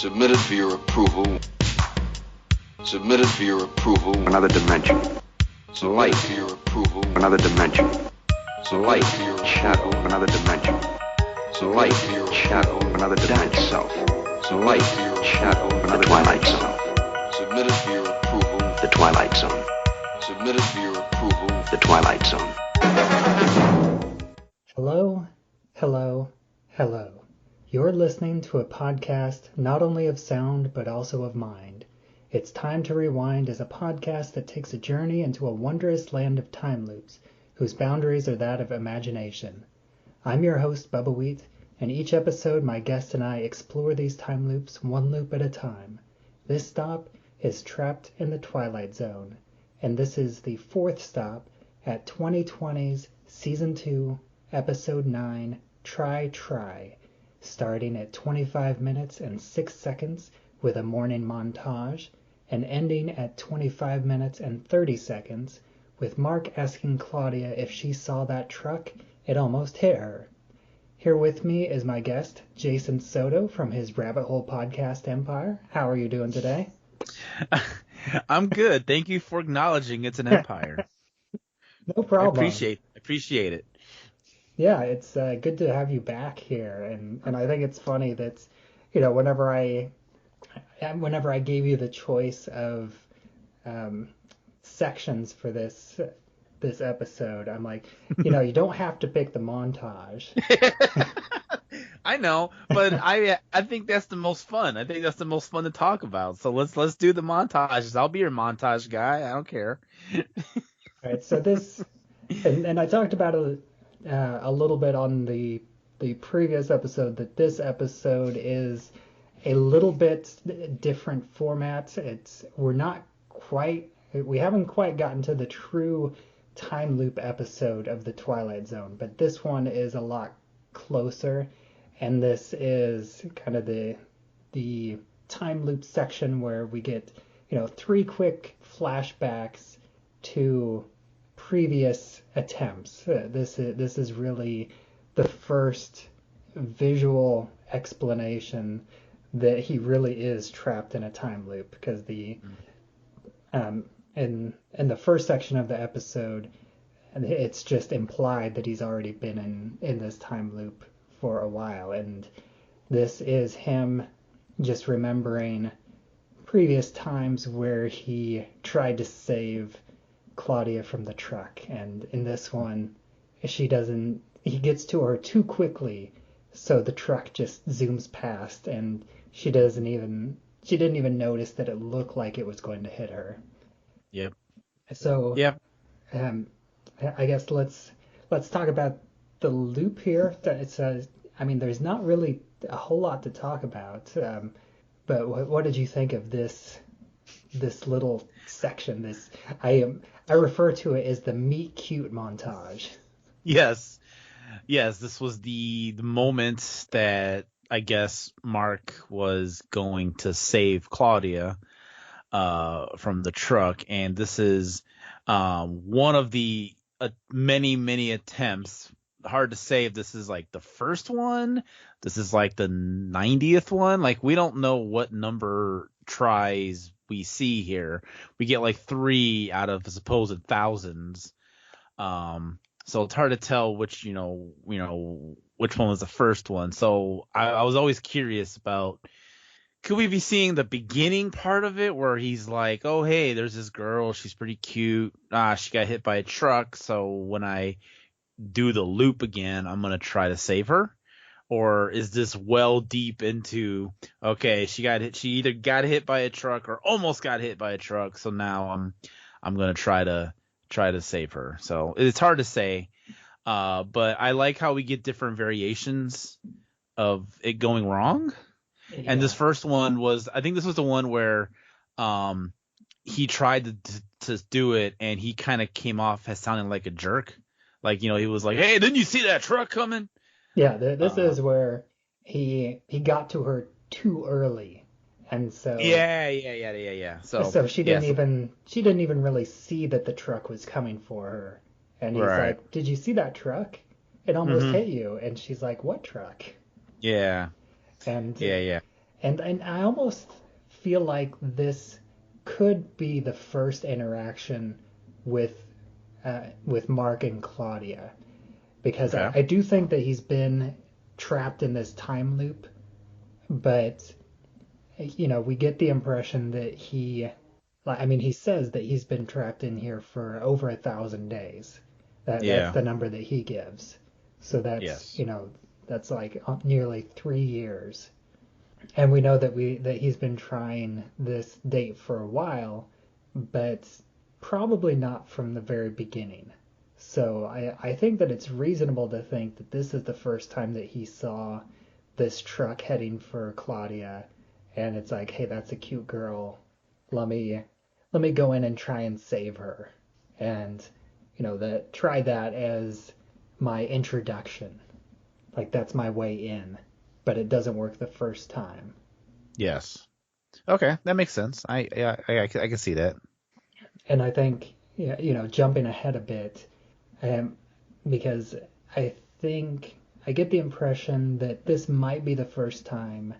Submitted for your approval. Submitted for your approval. Another dimension. Submitted for your approval. Another dimension. Submitted for your Shadow. approval. Another dimension. Submitted for your Shadow. approval. Another dimension. Self. Submitted for your Shadow. approval. The Twilight Zone. Submitted for your approval. The Twilight Zone. Submitted for your approval. The Twilight Zone. Hello, hello, hello. You're listening to a podcast not only of sound but also of mind. It's Time to Rewind is a podcast that takes a journey into a wondrous land of time loops whose boundaries are that of imagination. I'm your host, Bubbawheat, and each episode my guest and I explore these time loops one loop at a time. This stop is Trapped in the Twilight Zone, and this is the fourth stop at 2020's Season 2, Episode 9, Try, starting at 25 minutes and 6 seconds with a morning montage, and ending at 25 minutes and 30 seconds with Mark asking Claudia if she saw that truck. It almost hit her. Here with me is my guest, Jason Soto from his Rabbit Hole podcast empire. How are you doing today? I'm good. Thank you for acknowledging it's an empire. No problem. I appreciate it. Yeah, it's good to have you back here, and I think it's funny that, you know, whenever I gave you the choice of sections for this episode, I'm like, you know, you don't have to pick the montage. I know, but I think that's the most fun. I think that's the most fun to talk about. So let's do the montages. I'll be your montage guy. I don't care. All right, so this, and I talked about it a little bit on the previous episode, that this episode is a little bit different format. We haven't quite gotten to the true time loop episode of the Twilight Zone, but this one is a lot closer, and this is kind of the time loop section where we get, you know, 3 quick flashbacks to previous attempts. This is really the first visual explanation that he really is trapped in a time loop, because in the first section of the episode, it's just implied that he's already been in this time loop for a while, and this is him just remembering previous times where he tried to save Claudia from the truck, and in this one he gets to her too quickly, so the truck just zooms past, and she didn't even notice that it looked like it was going to hit her. Yep. So yep. I guess let's talk about the loop here. There's not really a whole lot to talk about, but what did you think of this little section? I refer to it as the meet cute montage. Yes, this was the moment that I guess Mark was going to save Claudia from the truck, and this is one of the many attempts. Hard to say if this is like the first one, this is like the 90th one. Like, we don't know what number tries we see here. We get like 3 out of supposed thousands. So it's hard to tell which one was the first one. So I was always curious about, could we be seeing the beginning part of it where he's like, oh, hey, there's this girl, she's pretty cute. She got hit by a truck, so when I do the loop again, I'm going to try to save her? Or is this well deep into, okay, she either got hit by a truck or almost got hit by a truck, so now I'm going to try to save her. So it's hard to say, but I like how we get different variations of it going wrong. Yeah. And this first one I think this was the one where he tried to do it, and he kind of came off as sounding like a jerk. Like, you know, he was like, hey, didn't you see that truck coming? Yeah, this is where he got to her too early, and so yeah. So she didn't even really see that the truck was coming for her, and he's like, "Did you see that truck? It almost hit you." And she's like, "What truck?" Yeah. And And I almost feel like this could be the first interaction with Mark and Claudia, because Okay. I do think that he's been trapped in this time loop, but we get the impression that he says that he's been trapped in here for over 1,000 days. That's Yeah. the number that he gives. So Yes. that's like nearly 3 years. And we know that he's been trying this date for a while, but probably not from the very beginning. So I think that it's reasonable to think that this is the first time that he saw this truck heading for Claudia, and it's like, hey, that's a cute girl. Let me go in and try and save her. And try that as my introduction. Like that's my way in. But it doesn't work the first time. Yes. Okay, that makes sense. I can see that. And I think, yeah, jumping ahead a bit, um, because I think I get the impression that this might be the first time,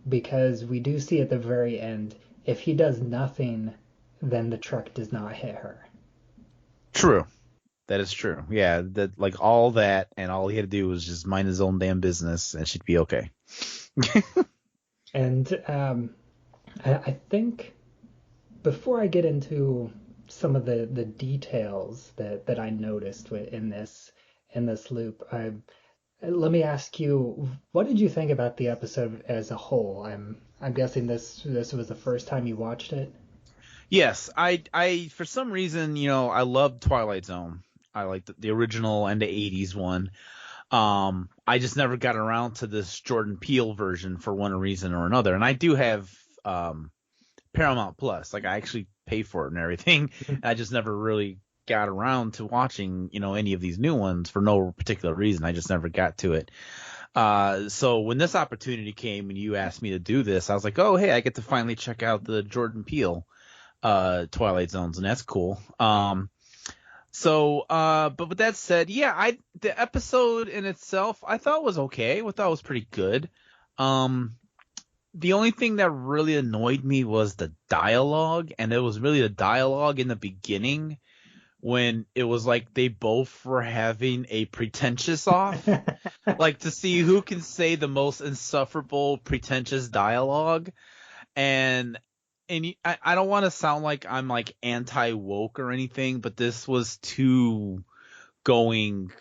because we do see at the very end, if he does nothing, then the truck does not hit her. True. That is true. Yeah, that like all that, and all he had to do was just mind his own damn business, and she'd be okay. And I think before I get into some of the details that I noticed in this loop, let me ask you, what did you think about the episode as a whole? I'm guessing this was the first time you watched it. Yes, I for some reason, I love Twilight Zone. I like the original and the '80s one. I just never got around to this Jordan Peele version for one reason or another. And I do have Paramount Plus. Like I actually pay for it and everything. I just never really got around to watching, any of these new ones for no particular reason. I just never got to it. So when this opportunity came and you asked me to do this, I was like, oh, hey, I get to finally check out the Jordan Peele Twilight Zones, and that's cool. But with that said, yeah, the episode in itself I thought was okay. I thought it was pretty good. Um, the only thing that really annoyed me was the dialogue, and it was really the dialogue in the beginning when it was like they both were having a pretentious off, like to see who can say the most insufferable pretentious dialogue. And I don't want to sound like I'm like anti woke or anything, but this was too going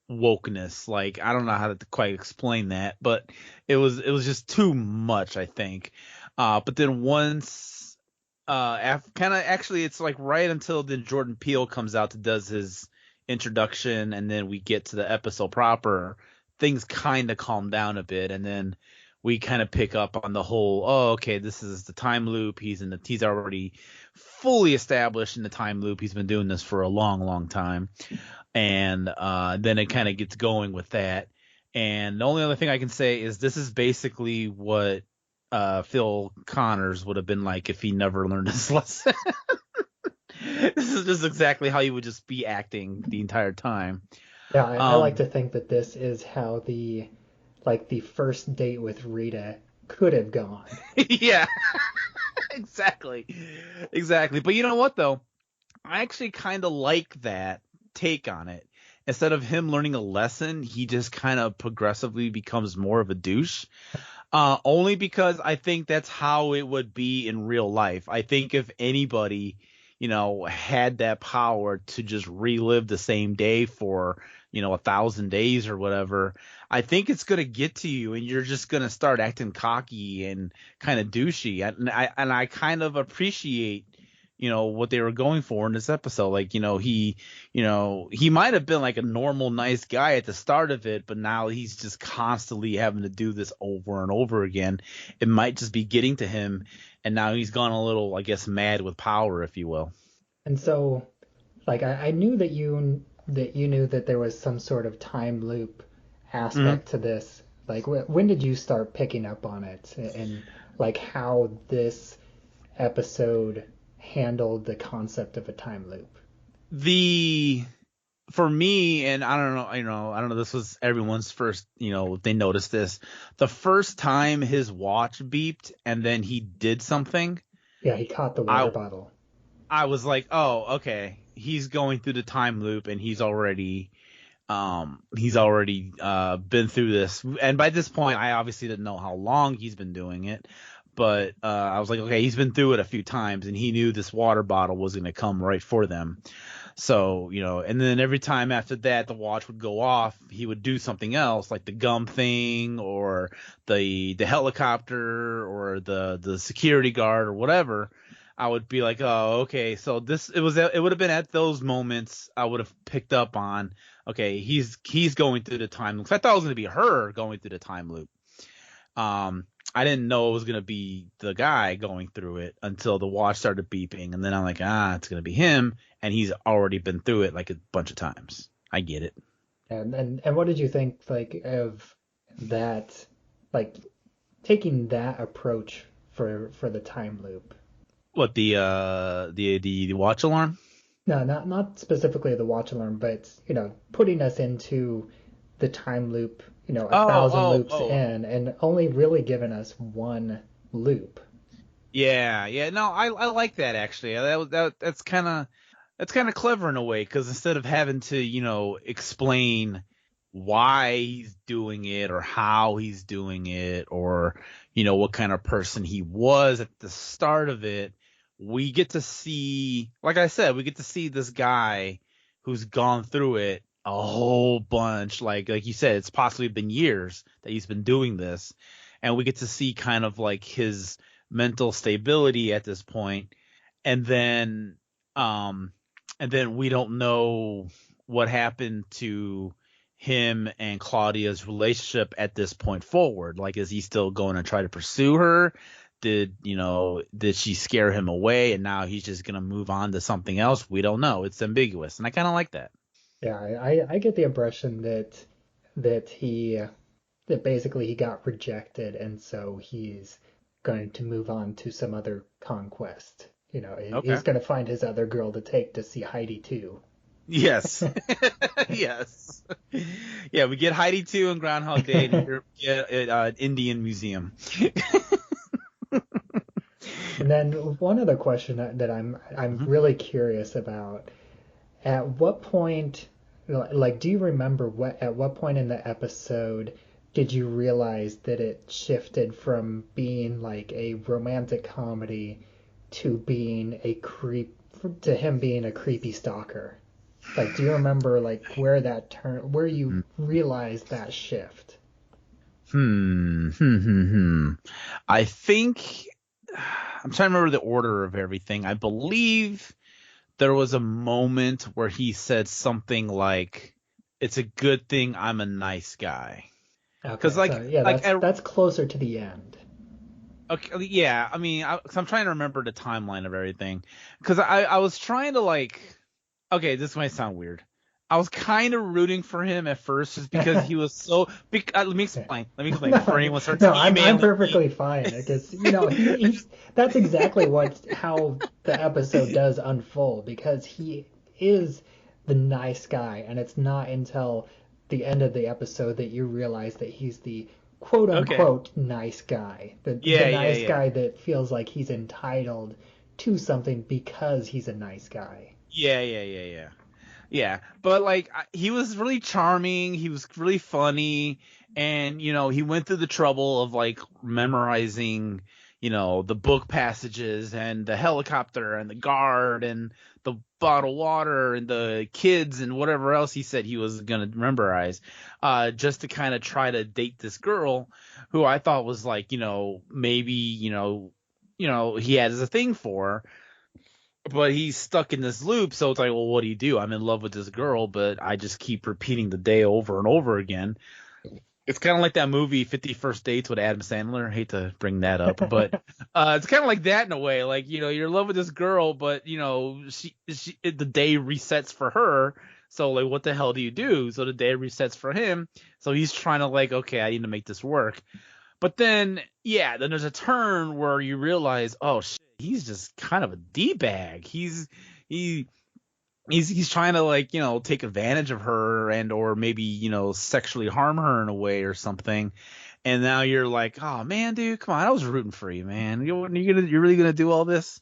wokeness. Like I don't know how to quite explain that, but it was just too much, I think. But then once kind of actually it's like right until then Jordan Peele comes out to does his introduction, and then we get to the episode proper, things kind of calm down a bit, and then we kind of pick up on the whole, oh, okay, this is the time loop. He's already fully established in the time loop. He's been doing this for a long, long time. And then it kind of gets going with that. And the only other thing I can say is this is basically what Phil Connors would have been like if he never learned his lesson. This is just exactly how he would just be acting the entire time. Yeah, I like Um, to think that this is how the first date with Rita could have gone. yeah, exactly. Exactly. But you know what, though? I actually kind of like that take on it. Instead of him learning a lesson, he just kind of progressively becomes more of a douche. Only because I think that's how it would be in real life. I think if anybody, had that power to just relive the same day for, 1,000 days or whatever, I think it's gonna get to you, and you're just gonna start acting cocky and kind of douchey. And I kind of appreciate, what they were going for in this episode. Like, he might have been like a normal, nice guy at the start of it, but now he's just constantly having to do this over and over again. It might just be getting to him, and now he's gone a little, I guess, mad with power, if you will. And so, like, I knew that you knew that there was some sort of time loop Mhm. aspect to this. Like, when did you start picking up on it, and like how this episode handled the concept of a time loop? The for me, and I don't know, this was everyone's first, they noticed this. The first time his watch beeped and then he did something, Yeah, he caught the water bottle. I was like, oh, okay, he's going through the time loop and he's already been through this. And by this point, I obviously didn't know how long he's been doing it, but I was like, okay, he's been through it a few times and he knew this water bottle was going to come right for them. So, and then every time after that, the watch would go off, he would do something else, like the gum thing or the helicopter or the security guard or whatever. I would be like, oh, okay. So it would have been at those moments I would have picked up on, okay, he's going through the time loop. I thought it was going to be her going through the time loop. I didn't know it was going to be the guy going through it until the watch started beeping. And then I'm like, it's going to be him. And he's already been through it like a bunch of times. I get it. And what did you think, like, of that, like, taking that approach for the time loop? What, the watch alarm? No, not specifically the watch alarm, but, putting us into the time loop, 1,000 loops in, and only really giving us one loop. Yeah. No, I like that actually. That's kind of clever in a way, because instead of having to explain why he's doing it or how he's doing it or what kind of person he was at the start of it, we get to see, like I said, we get to see this guy who's gone through it a whole bunch. Like you said, it's possibly been years that he's been doing this, and we get to see kind of like his mental stability at this point, and then we don't know what happened to him and Claudia's relationship at this point forward. Like, is he still going to try to pursue her? Did she scare him away and now he's just going to move on to something else? We don't know. It's ambiguous. And I kind of like that. Yeah, I get the impression that basically he got rejected and so he's going to move on to some other conquest. Okay. He's going to find his other girl to take to see Heidi too. Yes. Yes. Yeah, we get Heidi 2 and Groundhog Day and get an Indian museum. And then one other question that I'm really curious about: at what point, like, do you remember at what point in the episode did you realize that it shifted from being like a romantic comedy to being to him being a creepy stalker? Like, do you remember like where you realized that shift? I think I'm trying to remember the order of everything. I believe there was a moment where he said something like, "It's a good thing I'm a nice guy." Okay, that's closer to the end. Okay, yeah. I mean, I'm trying to remember the timeline of everything, because I was trying to okay, this might sound weird. I was kind of rooting for him at first just because he was so. Let me explain. Before anyone starts emailing I'm perfectly fine because that's exactly how the episode does unfold, because he is the nice guy, and it's not until the end of the episode that you realize that he's the quote unquote nice guy, the nice guy that feels like he's entitled to something because he's a nice guy. Yeah, but he was really charming, he was really funny, and he went through the trouble of memorizing the book passages and the helicopter and the guard and the bottled water and the kids and whatever else he said he was going to memorize, just to kind of try to date this girl who I thought was maybe he has a thing for. But he's stuck in this loop, so it's like, well, what do you do? I'm in love with this girl, but I just keep repeating the day over and over again. It's kind of like that movie 50 First Dates with Adam Sandler. I hate to bring that up, but it's kind of like that in a way. You're in love with this girl, but she the day resets for her. So what the hell do you do? So the day resets for him. So he's trying to okay, I need to make this work. But then there's a turn where you realize, oh shit, he's just kind of a D-bag. He he's trying to like, take advantage of her and or maybe, sexually harm her in a way or something. And now you're like, oh man, dude, come on, I was rooting for you, man. You're really gonna do all this?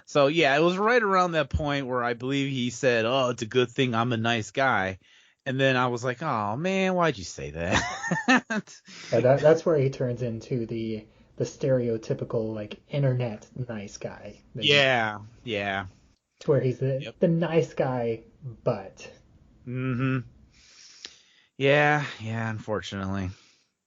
So yeah, it was right around that point where I believe he said, "Oh, it's a good thing I'm a nice guy," and then I was like, "Oh man, why'd you say that?" Yeah, that's where he turns into the stereotypical like internet nice guy. Yeah, yeah, To where he's the yep, the nice guy, but mm-hmm, yeah. Unfortunately,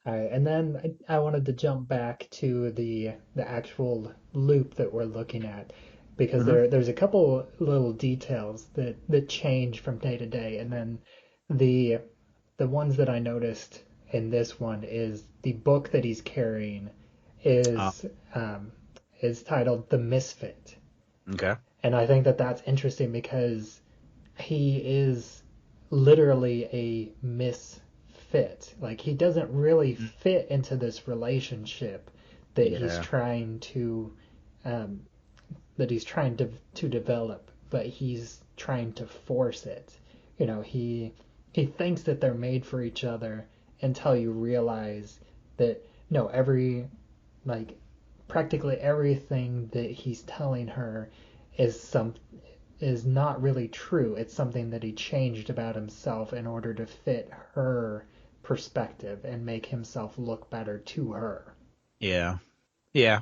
all right. And then I wanted to jump back to the actual loop that we're looking at because mm-hmm. there's a couple little details that change from day to day, and then the the ones that I noticed in this one is the book that he's carrying Oh, is um, is titled The Misfit, okay. and I think that that's interesting because he is literally a misfit. Like he doesn't really Mm, fit into this relationship that he's yeah, trying to um, to develop, but he's trying to force it. He thinks that they're made for each other until you realize that no, like practically everything that he's telling her is some is not really true. It's something that he changed about himself in order to fit her perspective and make himself look better to her. yeah, yeah.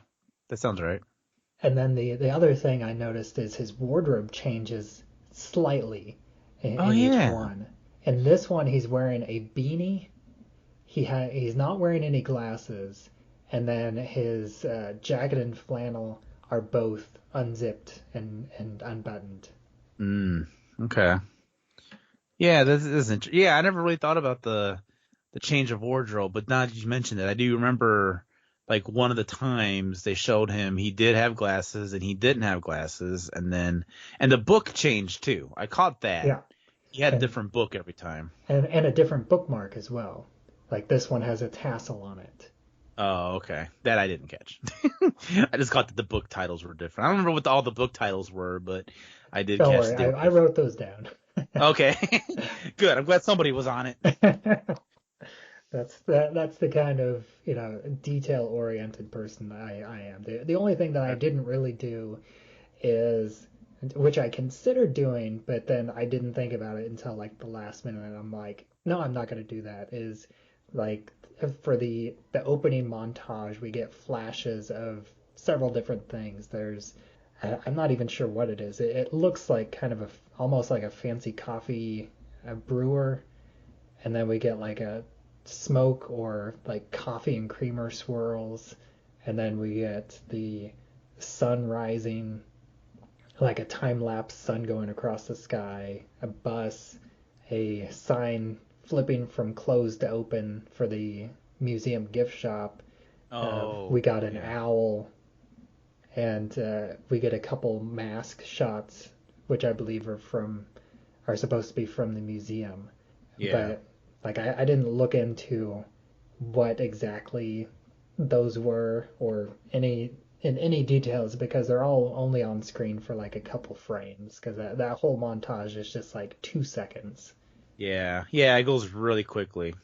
That sounds right. And then the other thing I noticed is his wardrobe changes slightly Oh in each yeah. one. In this one, he's wearing a beanie. He's not wearing any glasses, and then his jacket and flannel are both unzipped and unbuttoned. Mm, okay. Yeah, this isn't. Yeah, I never really thought about the change of wardrobe, but now that you mentioned it, I do remember like one of the times they showed him he did have glasses and he didn't have glasses, and the book changed too. I caught that. Yeah, He had a and different book every time. and a different bookmark as well. Like this one has a tassel on it. Oh, okay. That I didn't catch. I just caught that the book titles were different. I don't remember what all the book titles were, but I did Don't catch worry, that they were I different. wrote those down. Okay. Good. I'm glad somebody was on it. That's the kind of detail oriented person I am. The only thing that I didn't really do is which I considered doing, but then I didn't think about it until like the last minute, and I'm like, no, I'm not gonna do that. Is like for the opening montage, we get flashes of several different things. I'm not even sure what it is. It looks like kind of almost like a fancy coffee brewer, and then we get like a smoke or like coffee and creamer swirls, and then we get the sun rising, like a time lapse sun going across the sky, a bus, a sign flipping from closed to open for the museum gift shop. We Oh, got an yeah. owl, and we get a couple mask shots, which I believe are supposed to be from the museum. Yeah. But like I didn't look into what exactly those were or any details because they're all only on screen for like a couple frames because that whole montage is just like 2 seconds, Yeah. Yeah, it goes really quickly.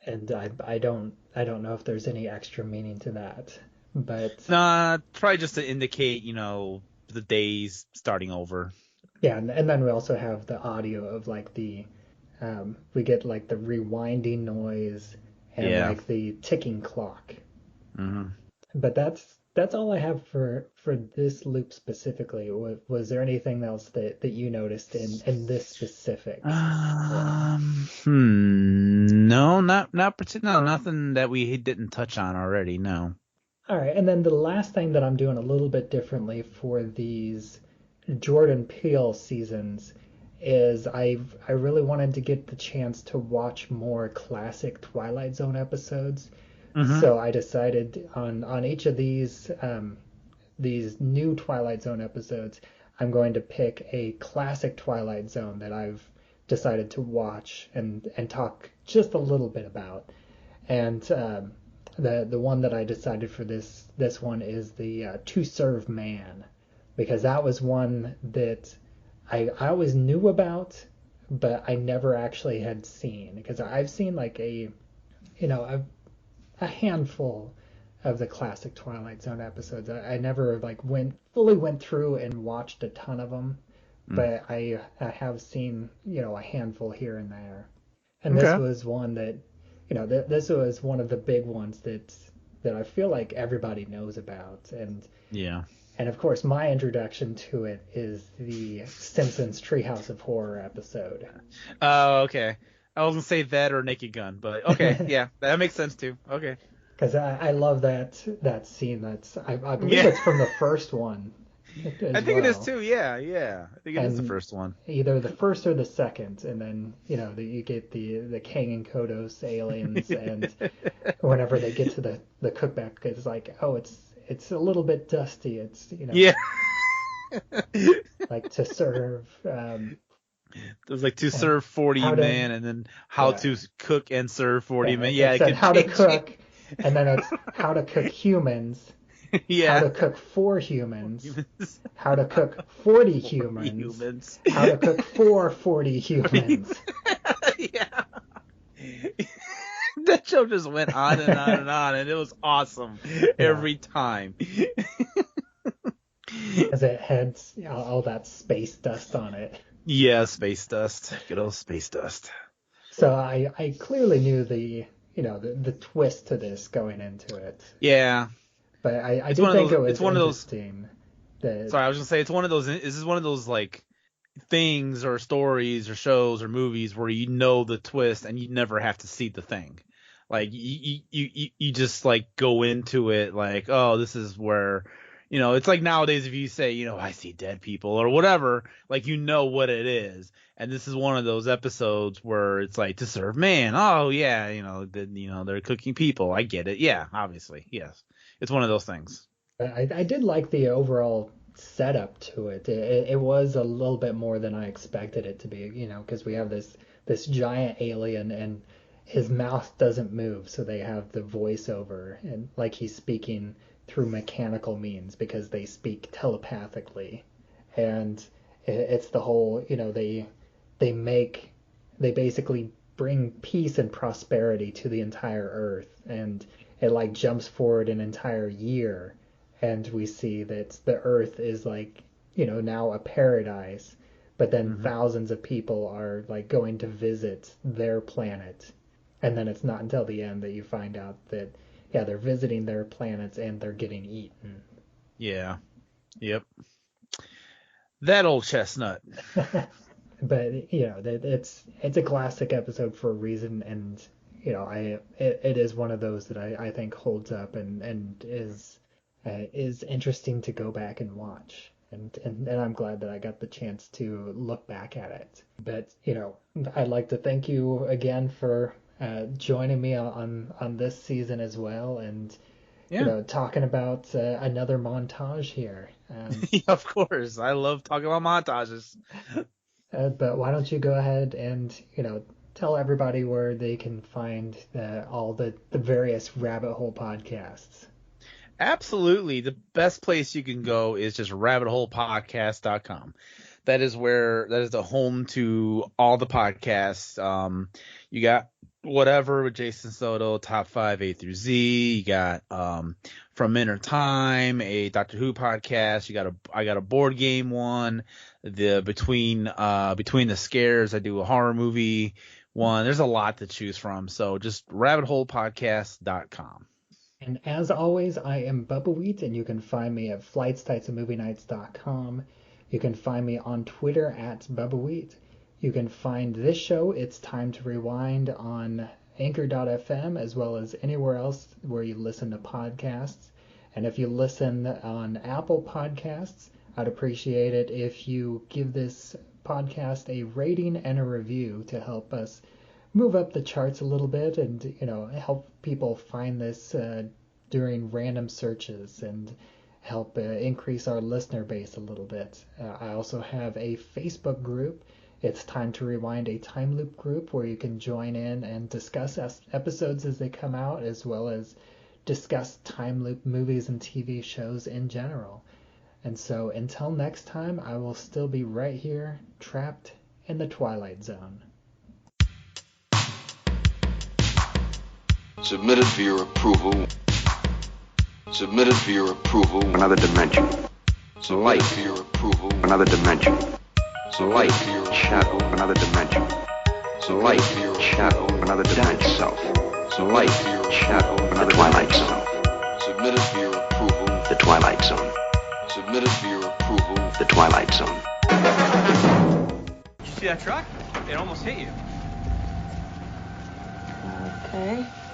and I don't know if there's any extra meaning to that, but Nah, probably just to indicate, the days starting over. yeah, and then we also have the audio of like we get like the rewinding noise and Yeah. like the ticking clock. Hmm. But that's all I have for this loop specifically. Was there anything else that you noticed in this specific one? No, not particular. No, nothing that we didn't touch on already. No. All right, and then the last thing that I'm doing a little bit differently for these Jordan Peele seasons is I really wanted to get the chance to watch more classic Twilight Zone episodes. Hmm. So I decided on each of these new Twilight Zone episodes, I'm going to pick a classic Twilight Zone that I've decided to watch and talk just a little bit about. And the one that I decided for this one is the To Serve Man, because that was one that I always knew about, but I never actually had seen, because I've seen like a handful of the classic Twilight Zone episodes. I never like fully went through and watched a ton of them, Mm. but I have seen, a handful here and there. And this Okay. was one that, this was one of the big ones that I feel like everybody knows about. Yeah. And of course, my introduction to it is the Simpsons Treehouse of Horror episode. Oh, okay. I was gonna say that or Naked Gun, but okay, yeah, that makes sense too. Okay. Because I love that scene. I believe Yeah. it's from the first one as I think it is well. too. Yeah, yeah. I think it is the And first one. either the first or the second, and then you get the Kang and Kodos aliens, and whenever they get to the cookback, it's like, oh, it's a little bit dusty. It's Yeah. like to serve. There's like to And serve 40 how to men, and then how yeah to cook and serve 40 yeah men. it Yeah, it said could how to change. cook, and then it's how to cook humans, how Yeah. to cook for humans, Humans. how to cook 40 40 humans, humans. how to cook for 40 humans. Yeah. That show just went on and on and on, and it was awesome every time. As it had all that space dust on it. Yeah, space dust. Good old space dust. So I clearly knew the twist to this going into it. Yeah. But I It's did one of think those. it was It's one of those. interesting that Sorry, I was gonna say it's one of those. This is one of those like things or stories or shows or movies where you know the twist and you never have to see the thing. Like you just like go into it like, oh, this is where, it's like nowadays if you say, I see dead people or whatever, like you know what it is. And this is one of those episodes where it's like to serve man. Oh yeah, they're cooking people. I get it. Yeah, obviously, yes. It's one of those things. I did like the overall setup to it. It was a little bit more than I expected it to be, because we have this giant alien and his mouth doesn't move, so they have the voiceover and like he's speaking through mechanical means because they speak telepathically. And it's the whole, they basically bring peace and prosperity to the entire earth, and it like jumps forward an entire year, and we see that the earth is like, now a paradise, but then Hmm. thousands of people are like going to visit their planet, and then it's not until the end that you find out that yeah, they're visiting their planets and they're getting eaten. Yeah. Yep. That old chestnut. But it's a classic episode for a reason, and it is one of those that I think holds up and is interesting to go back and watch, and I'm glad that I got the chance to look back at it. But I'd like to thank you again for joining me on this season as well, and Yeah. talking about another montage here. Of course. I love talking about montages. But why don't you go ahead and, tell everybody where they can find all the various rabbit hole podcasts. Absolutely. The best place you can go is just rabbitholepodcast.com. That is the home to all the podcasts. You got whatever with Jason Soto, top 5 A through Z. You got From Inner Time, a Doctor Who podcast. I got a board game one. The Between the Scares, I do a horror movie one. There's a lot to choose from. So just rabbitholepodcast.com. And as always, I am Bubbawheat, and you can find me at flightstitesandmovienights.com. You can find me on Twitter at Bubbawheat. You can find this show, It's Time to Rewind, on Anchor.fm, as well as anywhere else where you listen to podcasts. And if you listen on Apple Podcasts, I'd appreciate it if you give this podcast a rating and a review to help us move up the charts a little bit, and help people find this during random searches, and help increase our listener base a little bit. I also have a Facebook group. It's Time to Rewind, a time loop group where you can join in and discuss episodes as they come out, as well as discuss time loop movies and TV shows in general. And so until next time, I will still be right here, trapped in the Twilight Zone. Submitted for your approval. Submitted for your approval. Another dimension. Submitted Light. for your approval. Another dimension. Submitted Light. for your Shadow. approval. Another dimension. Submitted Light. for your Shadow. approval. Another dimension. Self. Submitted Light. for your Shadow. approval. Another Twilight Zone. Submitted for your approval. The Twilight Zone. Submitted for your approval. The Twilight Zone. Did you see that truck? It almost hit you. Okay.